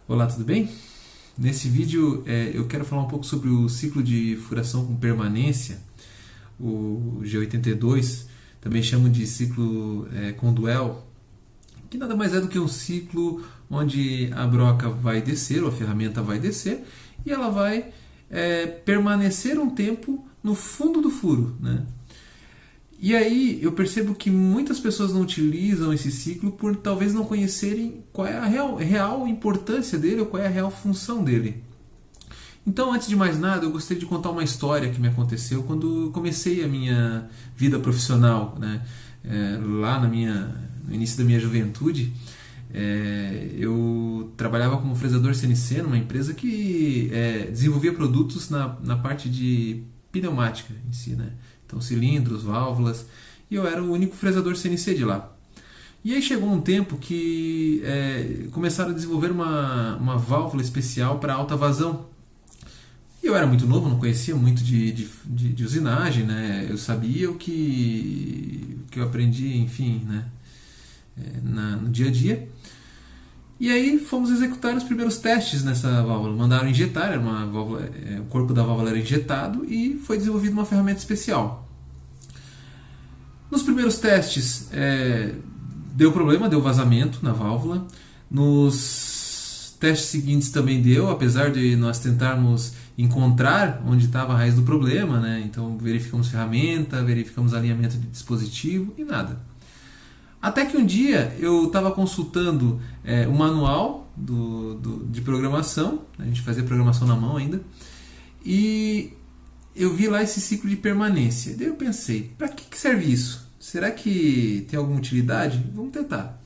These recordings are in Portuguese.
Olá, tudo bem? Nesse vídeo eu quero falar um pouco sobre o ciclo de furação com permanência, o G82, também chamam de ciclo com duel, que nada mais é do que um ciclo onde a broca vai descer, ou a ferramenta vai descer, e ela vai permanecer um tempo no fundo do furo, né? E aí eu percebo que muitas pessoas não utilizam esse ciclo por talvez não conhecerem qual é a real importância dele ou qual é a real função dele. Então, antes de mais nada, eu gostaria de contar uma história que me aconteceu quando comecei a minha vida profissional, né? Lá no início da minha juventude, eu trabalhava como fresador CNC numa empresa que desenvolvia produtos na parte de pneumática em si, né? Então, cilindros, válvulas, e eu era o único fresador CNC de lá. E aí chegou um tempo que começaram a desenvolver uma válvula especial para alta vazão. E eu era muito novo, não conhecia muito de usinagem, né? Eu sabia o que eu aprendi, enfim, né? No dia a dia. E aí fomos executar os primeiros testes nessa válvula. Mandaram injetar, era uma válvula, o corpo da válvula era injetado e foi desenvolvida uma ferramenta especial. Nos primeiros testes deu problema, deu vazamento na válvula. Nos testes seguintes também deu, apesar de nós tentarmos encontrar onde estava a raiz do problema, né? Então verificamos ferramenta, verificamos alinhamento de dispositivo e nada. Até que um dia eu estava consultando o manual de programação, a gente fazia programação na mão ainda, e eu vi lá esse ciclo de permanência. Daí eu pensei, para que serve isso? Será que tem alguma utilidade? Vamos tentar.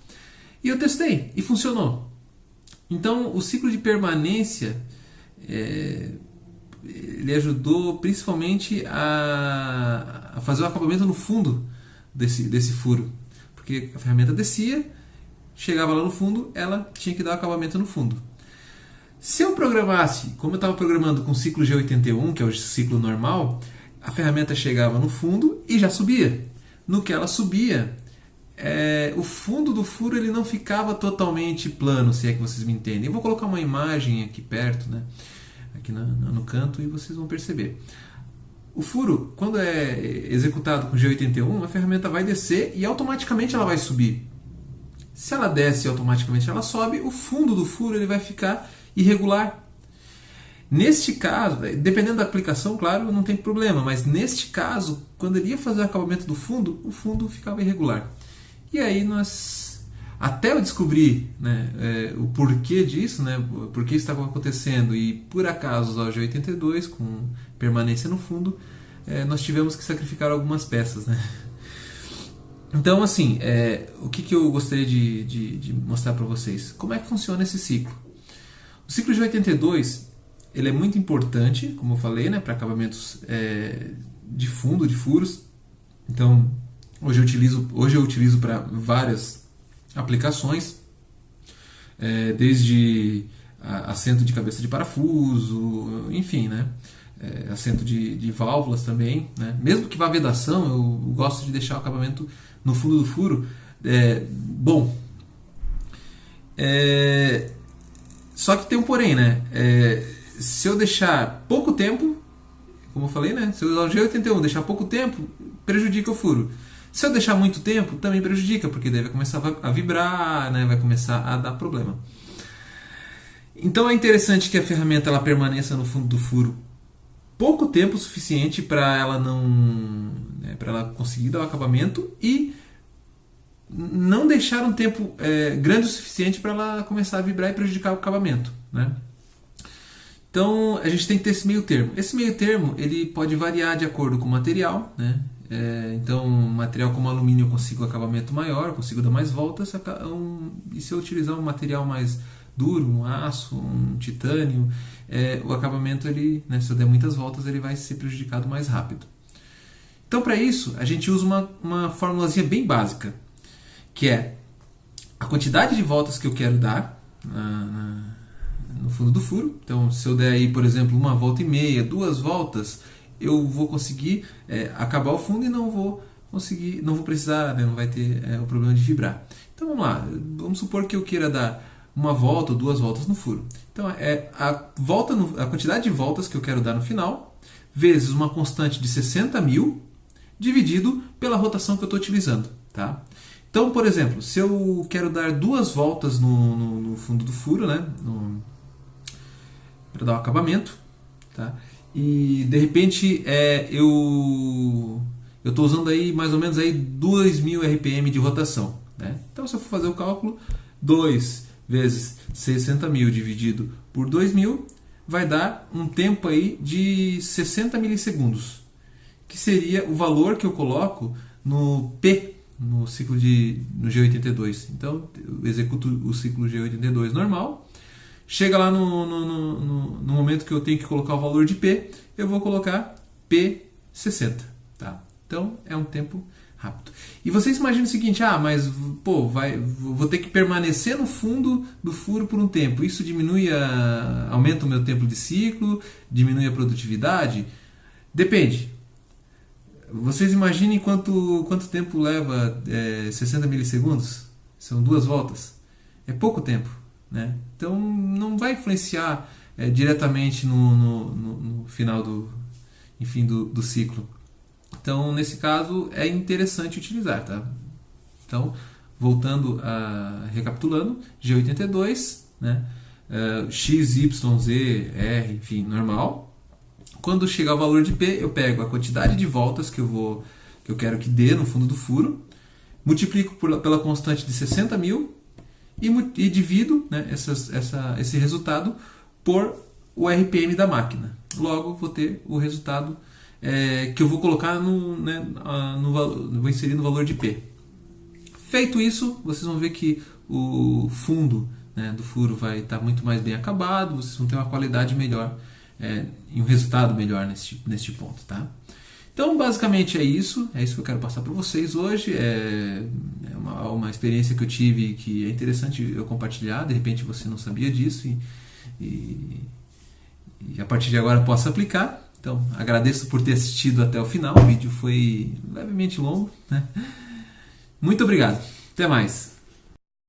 E eu testei e funcionou. Então o ciclo de permanência ele ajudou principalmente a fazer o acabamento no fundo desse furo. Porque a ferramenta descia, chegava lá no fundo, ela tinha que dar o acabamento no fundo. Se eu programasse, como eu estava programando com o ciclo G81, que é o ciclo normal, a ferramenta chegava no fundo e já subia. No que ela subia, o fundo do furo ele não ficava totalmente plano, se é que vocês me entendem. Eu vou colocar uma imagem aqui perto, né, aqui no canto, e vocês vão perceber. O furo, quando é executado com G81, a ferramenta vai descer e automaticamente ela vai subir. Se ela desce e automaticamente ela sobe, o fundo do furo ele vai ficar irregular. Neste caso, dependendo da aplicação, claro, não tem problema, mas neste caso, quando ele ia fazer o acabamento do fundo, o fundo ficava irregular. E aí até eu descobrir, né, o porquê disso, né, por que isso estava acontecendo, e por acaso usar o G82 com permanência no fundo, nós tivemos que sacrificar algumas peças, né? Então, assim, o que eu gostaria de mostrar para vocês? Como é que funciona esse ciclo? O ciclo G82 ele é muito importante, como eu falei, né, para acabamentos de fundo, de furos. Então, hoje eu utilizo para várias aplicações, desde assento de cabeça de parafuso, enfim, né? Assento de válvulas também, né? Mesmo que vá vedação, eu gosto de deixar o acabamento no fundo do furo bom. Só que tem um porém, né? Se eu deixar pouco tempo, como eu falei, né? Se eu usar o G81, deixar pouco tempo, prejudica o furo. Se eu deixar muito tempo, também prejudica, porque daí vai começar a vibrar, né? Vai começar a dar problema. Então é interessante que a ferramenta ela permaneça no fundo do furo pouco tempo suficiente para ela para ela conseguir dar o acabamento, e não deixar um tempo grande o suficiente para ela começar a vibrar e prejudicar o acabamento, né? Então a gente tem que ter esse meio termo. Esse meio termo ele pode variar de acordo com o material, né? Então, material como alumínio eu consigo acabamento maior, eu consigo dar mais voltas, e se eu utilizar um material mais duro, um aço, um titânio, o acabamento, ele, né, se eu der muitas voltas, ele vai ser prejudicado mais rápido. Então, para isso, a gente usa uma formulazinha bem básica, que é a quantidade de voltas que eu quero dar no fundo do furo. Então, se eu der aí, por exemplo, 1,5 volta, 2 voltas, eu vou conseguir acabar o fundo e não vou precisar, né, não vai ter o problema de vibrar. Então vamos lá, vamos supor que eu queira dar uma volta ou 2 voltas no furo. Então é a quantidade de voltas que eu quero dar no final, vezes uma constante de 60.000, dividido pela rotação que eu estou utilizando. Tá? Então, por exemplo, se eu quero dar 2 voltas no fundo do furo, né, para dar o acabamento, tá? E de repente eu estou usando aí mais ou menos aí 2.000 RPM de rotação. Né? Então, se eu for fazer o cálculo, 2 vezes 60.000 dividido por 2.000 vai dar um tempo aí de 60 milissegundos, que seria o valor que eu coloco no P, no ciclo no G82. Então, eu executo o ciclo G82 normal. Chega lá no momento que eu tenho que colocar o valor de P, eu vou colocar P60. Tá? Então, é um tempo rápido. E vocês imaginam o seguinte, mas vou ter que permanecer no fundo do furo por um tempo. Isso aumenta o meu tempo de ciclo, diminui a produtividade? Depende. Vocês imaginem quanto tempo leva 60 milissegundos? São 2 voltas. É pouco tempo. Né? Então não vai influenciar diretamente no final do ciclo. Então, nesse caso, é interessante utilizar. Tá? Então, recapitulando, G82, né? X, Y, Z, R, enfim, normal. Quando chegar o valor de P, eu pego a quantidade de voltas que eu quero que dê no fundo do furo, multiplico pela constante de 60.000 e divido, né, esse resultado por o RPM da máquina. Logo, vou ter o resultado que eu vou colocar vou inserir no valor de P. Feito isso, vocês vão ver que o fundo, né, do furo vai estar muito mais bem acabado, vocês vão ter uma qualidade melhor e um resultado melhor neste ponto. Tá? Então, basicamente é isso que eu quero passar para vocês hoje. É uma experiência que eu tive que é interessante eu compartilhar. De repente você não sabia disso e a partir de agora posso aplicar. Então, agradeço por ter assistido até o final. O vídeo foi levemente longo, né? Muito obrigado. Até mais.